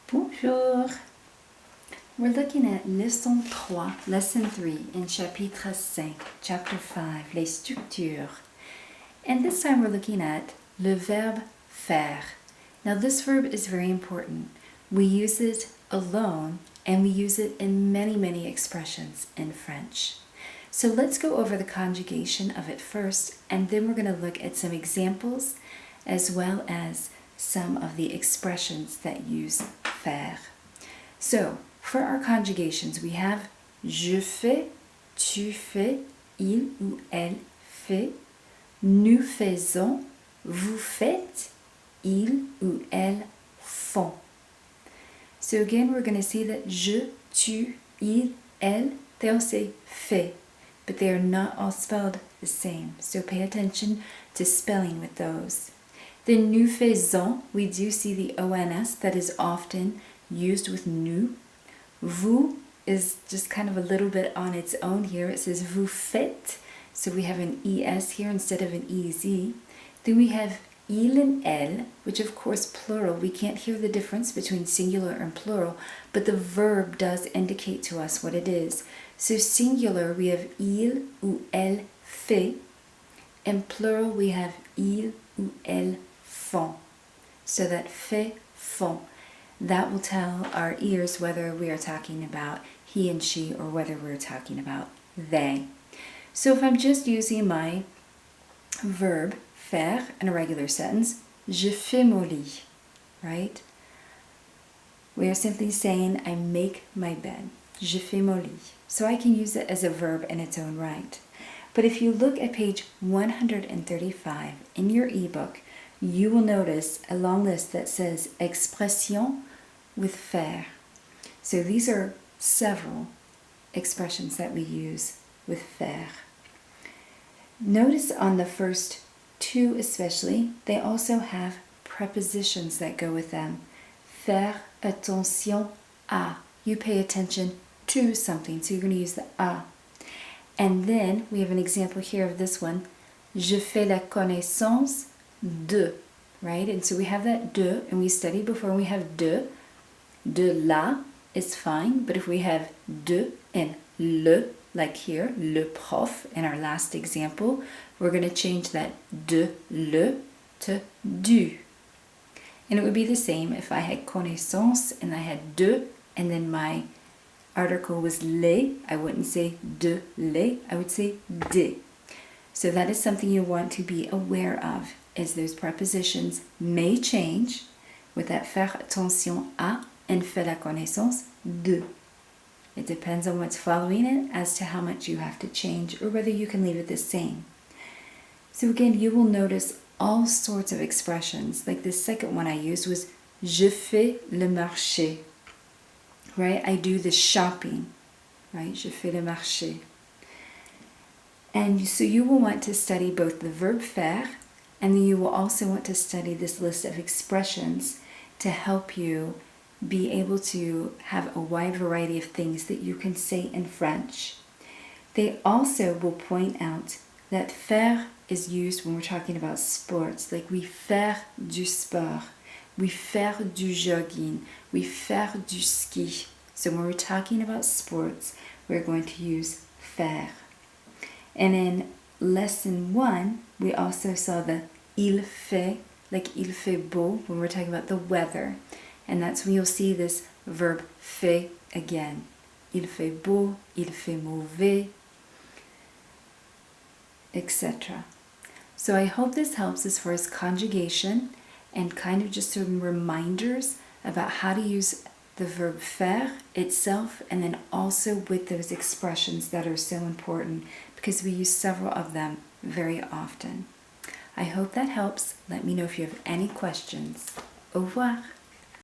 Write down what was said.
Bonjour. We're looking at Leçon 3, Lesson 3 in Chapitre 5, Chapter 5, Les structures. And this time we're looking at le verbe faire. Now this verb is very important. We use it alone and we use it in many expressions in French. So let's go over the conjugation of it first, and then we're going to look at some examples as well as some of the expressions that use faire. So, for our conjugations, we have je fais, tu fais, il ou elle fait, nous faisons, vous faites, ils ou elles font. So again, we're going to see that je, tu, il, elle, they all say fait, but they are not all spelled the same. So pay attention to spelling with those. The nous faisons, we do see the ONS that is often used with nous. Vous is just kind of a little bit on its own here. It says vous faites, so we have an ES here instead of an EZ. Then we have il and elle, which of course plural. We can't hear the difference between singular and plural, but the verb does indicate to us what it is. So singular, we have il ou elle fait, and plural, we have il ou elle font. So that fait, font, that will tell our ears whether we are talking about he and she or whether we're talking about they. So if I'm just using my verb faire in a regular sentence, je fais mon lit, right? We are simply saying I make my bed. Je fais mon lit. So I can use it as a verb in its own right. But if you look at page 135 in your ebook, you will notice a long list that says expression with faire. So these are several expressions that we use with faire. Notice on the first two especially, they also have prepositions that go with them. Faire attention à. You pay attention to something, so you're going to use the à. And then we have an example here of this one. Je fais la connaissance de, right? And so we have that de, and we studied before we have de la is fine, but if we have de and le, like here, le prof in our last example, we're going to change that de le to du. And it would be the same if I had connaissance and I had de, and then my article was les, I wouldn't say de les, I would say de. So that is something you want to be aware of, is those prepositions may change with that faire attention à and fait la connaissance de. It depends on what's following it as to how much you have to change or whether you can leave it the same. So again, you will notice all sorts of expressions. Like the second one I used was je fais le marché, right? I do the shopping, right? Je fais le marché. And so you will want to study both the verb faire, and then you will also want to study this list of expressions to help you be able to have a wide variety of things that you can say in French. They also will point out that faire is used when we're talking about sports, like we faire du sport, we faire du jogging, we faire du ski. So when we're talking about sports, we're going to use faire. And in lesson 1, we also saw the il fait, like il fait beau, when we're talking about the weather. And that's when you'll see this verb fait again. Il fait beau, il fait mauvais, etc. So I hope this helps as far as conjugation and kind of just some reminders about how to use the verb faire itself, and then also with those expressions that are so important because we use several of them very often. I hope that helps. Let me know if you have any questions. Au revoir.